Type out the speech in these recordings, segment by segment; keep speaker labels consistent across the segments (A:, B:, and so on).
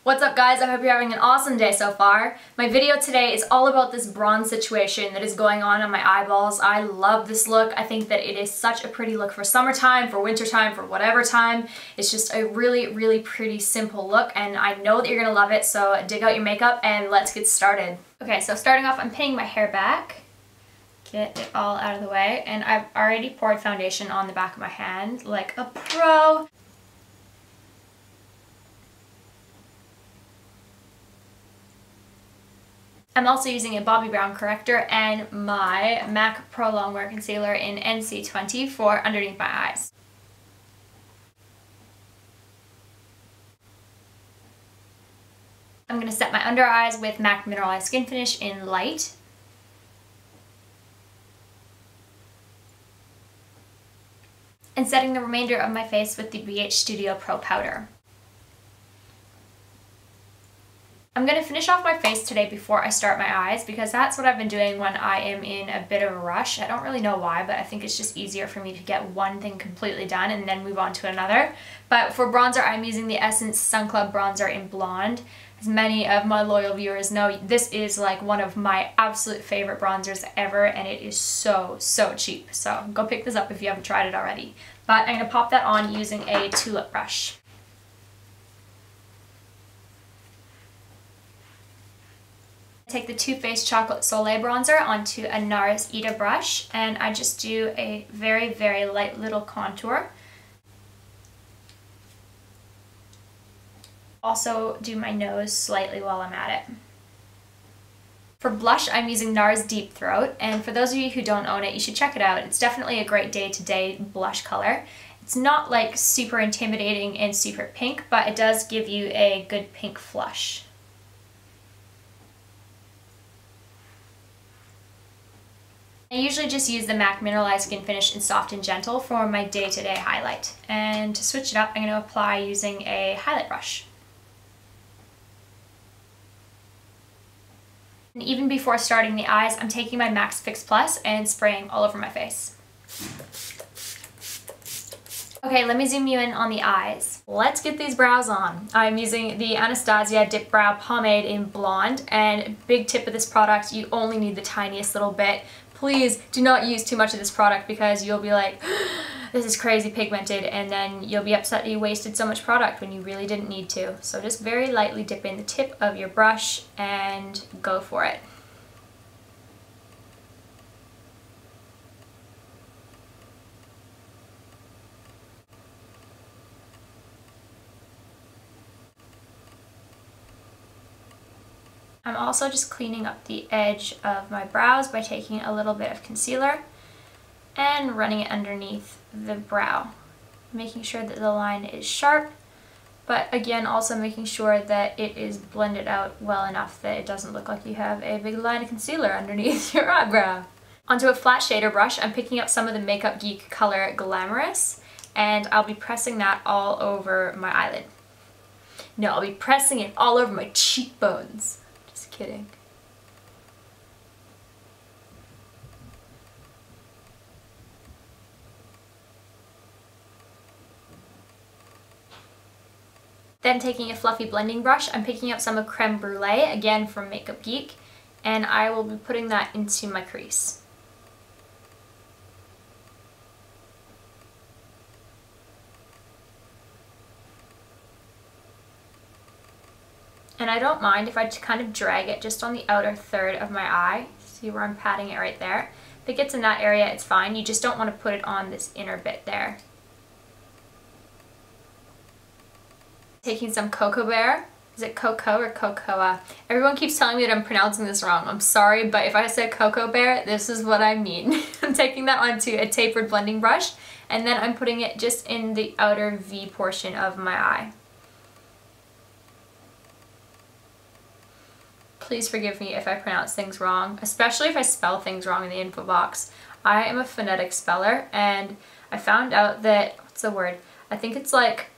A: What's up guys? I hope you're having an awesome day so far. My video today is all about this bronze situation that is going on my eyeballs. I love this look. I think that it is such a pretty look for summertime, for wintertime, for whatever time. It's just a really pretty simple look and I know that you're gonna love it, so dig out your makeup and let's get started. Okay, so starting off, I'm pinning my hair back. Get it all out of the way, and I've already poured foundation on the back of my hand like a pro. I'm also using a Bobbi Brown corrector and my MAC Pro Longwear Concealer in NC20 for underneath my eyes. I'm going to set my under eyes with MAC Mineralized Skin Finish in Light. And setting the remainder of my face with the BH Studio Pro Powder. I'm going to finish off my face today before I start my eyes because that's what I've been doing when I am in a bit of a rush. I don't really know why, but I think it's just easier for me to get one thing completely done and then move on to another. But for bronzer, I'm using the Essence Sun Club Bronzer in Blonde. As many of my loyal viewers know, this is like one of my absolute favorite bronzers ever, and it is so cheap. So go pick this up if you haven't tried it already. But I'm going to pop that on using a tulip brush. Take the Too Faced Chocolate Soleil bronzer onto a NARS Ita brush, and I just do a very light little contour. Also do my nose slightly while I'm at it. For blush, I'm using NARS Deep Throat, and for those of you who don't own it, you should check it out. It's definitely a great day-to-day blush color. It's not like super intimidating and super pink, but it does give you a good pink flush. I usually just use the MAC Mineralized Skin Finish in Soft and Gentle for my day-to-day highlight. And to switch it up, I'm going to apply using a highlight brush. And even before starting the eyes, I'm taking my MAC Fix Plus and spraying all over my face. Okay, let me zoom you in on the eyes. Let's get these brows on. I'm using the Anastasia Dip Brow Pomade in Blonde, and big tip of this product, you only need the tiniest little bit. Please do not use too much of this product because you'll be like, this is crazy pigmented, and then you'll be upset that you wasted so much product when you really didn't need to. So just very lightly dip in the tip of your brush and go for it. I'm also just cleaning up the edge of my brows by taking a little bit of concealer and running it underneath the brow, making sure that the line is sharp, but again also making sure that it is blended out well enough that it doesn't look like you have a big line of concealer underneath your eyebrow. Onto a flat shader brush, I'm picking up some of the Makeup Geek color Glamorous, and I'll be pressing that all over my eyelid. No, I'll be pressing it all over my cheekbones. Just kidding. Then taking a fluffy blending brush, I'm picking up some of Creme Brulee, again from Makeup Geek, and I will be putting that into my crease. And I don't mind if I kind of drag it just on the outer third of my eye. See where I'm patting it right there? If it gets in that area, it's fine. You just don't want to put it on this inner bit there. Taking some Cocoa Bear. Is it Cocoa or Cocoa? Everyone keeps telling me that I'm pronouncing this wrong. I'm sorry, but if I said Cocoa Bear, this is what I mean. I'm taking that onto a tapered blending brush, and then I'm putting it just in the outer V portion of my eye. Please forgive me if I pronounce things wrong, especially if I spell things wrong in the info box. I am a phonetic speller, and I found out that, what's the word? I think it's like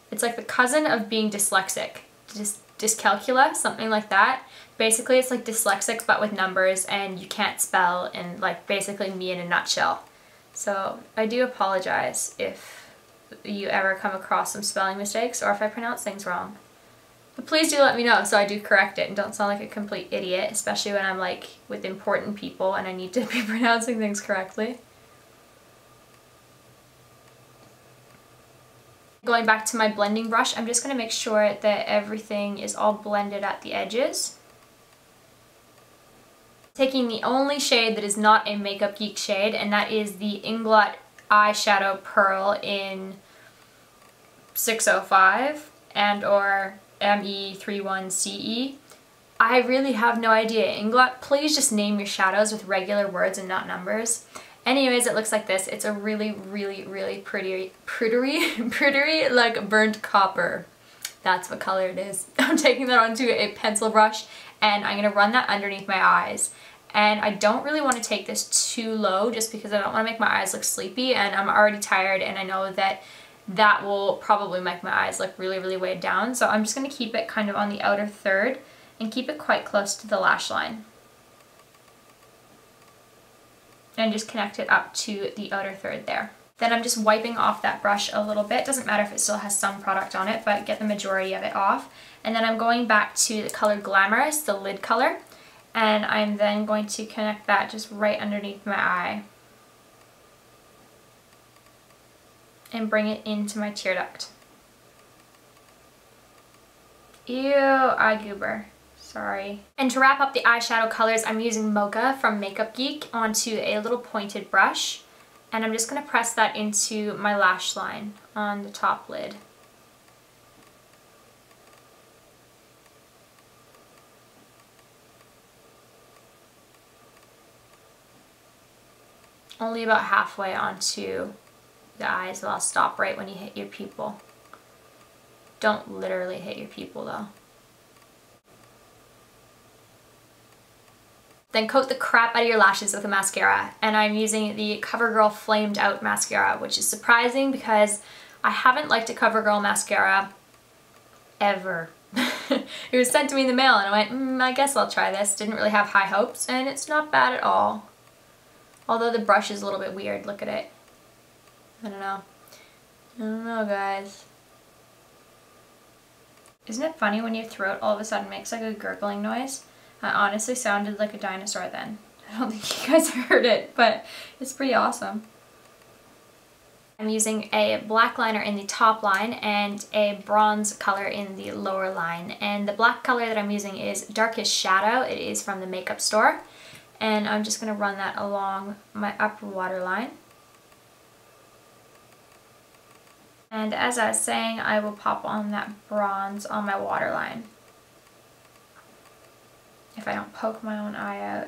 A: the cousin of being dyslexic. Dyscalculia, something like that. Basically, it's like dyslexic but with numbers, and you can't spell, and like basically me in a nutshell. So I do apologize if you ever come across some spelling mistakes or if I pronounce things wrong. But please do let me know so I do correct it and don't sound like a complete idiot, especially when I'm like with important people and I need to be pronouncing things correctly. Going back to my blending brush, I'm just going to make sure that everything is all blended at the edges. Taking the only shade that is not a Makeup Geek shade, and that is the Inglot Eyeshadow Pearl in 605 and or ME31CE. I really have no idea. Inglot, please just name your shadows with regular words and not numbers. Anyways, it looks like this. It's a really, really, really pretty like burnt copper. That's what color it is. I'm taking that onto a pencil brush and I'm gonna run that underneath my eyes. And I don't really want to take this too low just because I don't want to make my eyes look sleepy, and I'm already tired and I know that that will probably make my eyes look really, really weighed down. So I'm just going to keep it kind of on the outer third and keep it quite close to the lash line. And just connect it up to the outer third there. Then I'm just wiping off that brush a little bit. Doesn't matter if it still has some product on it, but get the majority of it off. And then I'm going back to the color Glamorous, the lid color. And I'm then going to connect that just right underneath my eye. And bring it into my tear duct. Ew, eye goober. Sorry. And to wrap up the eyeshadow colors, I'm using Mocha from Makeup Geek onto a little pointed brush. And I'm just going to press that into my lash line on the top lid. Only about halfway onto the eyes, so I'll stop right when you hit your pupil. Don't literally hit your pupil though. Then coat the crap out of your lashes with a mascara, and I'm using the CoverGirl Flamed Out Mascara, which is surprising because I haven't liked a CoverGirl mascara ever. It was sent to me in the mail and I went, I guess I'll try this. Didn't really have high hopes, and it's not bad at all. Although the brush is a little bit weird, look at it. I don't know guys. Isn't it funny when your throat all of a sudden makes like a gurgling noise? I honestly sounded like a dinosaur then. I don't think you guys heard it, but it's pretty awesome. I'm using a black liner in the top line and a bronze color in the lower line. And the black color that I'm using is Darkest Shadow. It is from the makeup store. And I'm just going to run that along my upper waterline. And as I was saying, I will pop on that bronze on my waterline. If I don't poke my own eye out.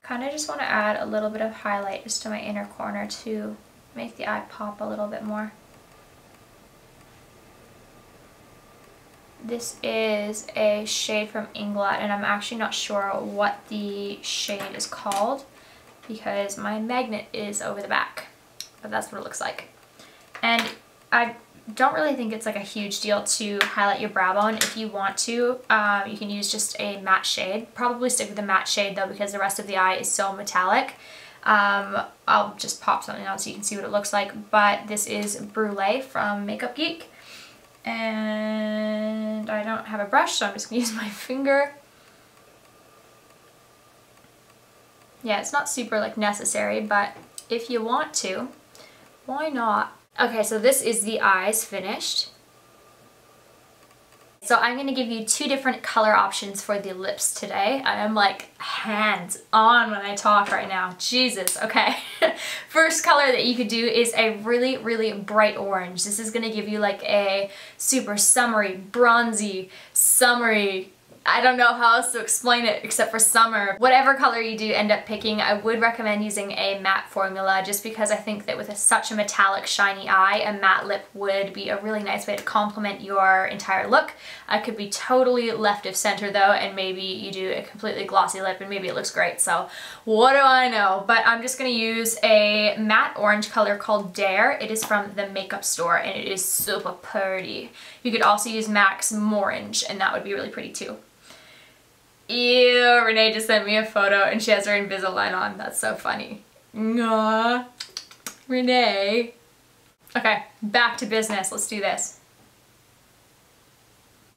A: Kind of just want to add a little bit of highlight just to my inner corner to make the eye pop a little bit more. This is a shade from Inglot, and I'm actually not sure what the shade is called because my magnet is over the back, but that's what it looks like. And I don't really think it's like a huge deal to highlight your brow bone. If you want to, you can use just a matte shade. Probably stick with the matte shade though because the rest of the eye is so metallic. I'll just pop something out so you can see what it looks like, but this is Brulee from Makeup Geek. And I don't have a brush, so I'm just going to use my finger. Yeah, it's not super like necessary, but if you want to, why not? Okay, so this is the eyes finished. So I'm going to give you two different color options for the lips today. I'm like hands on when I talk right now. Jesus, okay. First color that you could do is a really, really bright orange. This is going to give you like a super summery, bronzy, summery, I don't know how else to explain it except for summer. Whatever color you do end up picking, I would recommend using a matte formula just because I think that with such a metallic shiny eye, a matte lip would be a really nice way to complement your entire look. I could be totally left of center though, and maybe you do a completely glossy lip and maybe it looks great, so what do I know? But I'm just going to use a matte orange color called Dare. It is from the makeup store and it is super pretty. You could also use Max Morange and that would be really pretty too. Ew, Renee just sent me a photo and she has her Invisalign on. That's so funny. Aww. Renee. Okay, back to business. Let's do this.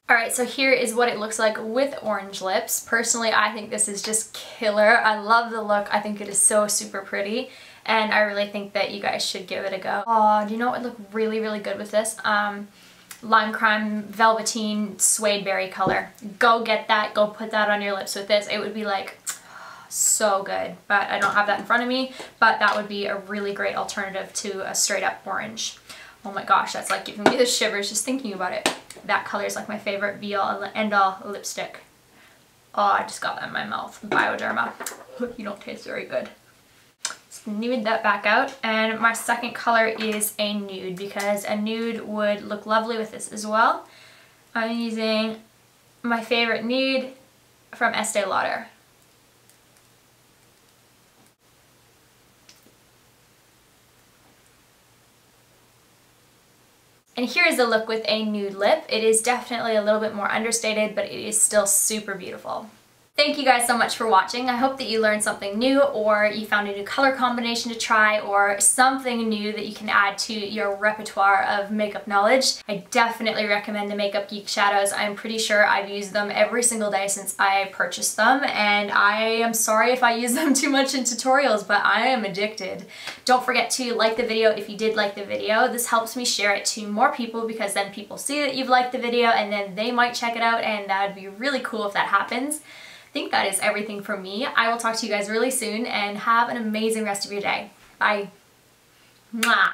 A: Alright, so here is what it looks like with orange lips. Personally, I think this is just killer. I love the look. I think it is so super pretty. And I really think that you guys should give it a go. Oh, do you know what would look really, really good with this? Lime Crime Velveteen Suede Berry color. Go get that. Go put that on your lips with this. It would be like so good. But I don't have that in front of me. But that would be a really great alternative to a straight up orange. Oh my gosh, that's like giving me the shivers just thinking about it. That color is like my favorite be-all and end-all lipstick. Oh, I just got that in my mouth. Bioderma. You don't taste very good. Nude that back out, and my second color is a nude because a nude would look lovely with this as well. I'm using my favorite nude from Estee Lauder. And here is the look with a nude lip. It is definitely a little bit more understated, but it is still super beautiful. Thank you guys so much for watching. I hope that you learned something new, or you found a new color combination to try, or something new that you can add to your repertoire of makeup knowledge. I definitely recommend the Makeup Geek shadows. I'm pretty sure I've used them every single day since I purchased them, and I am sorry if I use them too much in tutorials, but I am addicted. Don't forget to like the video if you did like the video. This helps me share it to more people because then people see that you've liked the video and then they might check it out, and that would be really cool if that happens. I think that is everything from me. I will talk to you guys really soon, and have an amazing rest of your day. Bye. Mwah.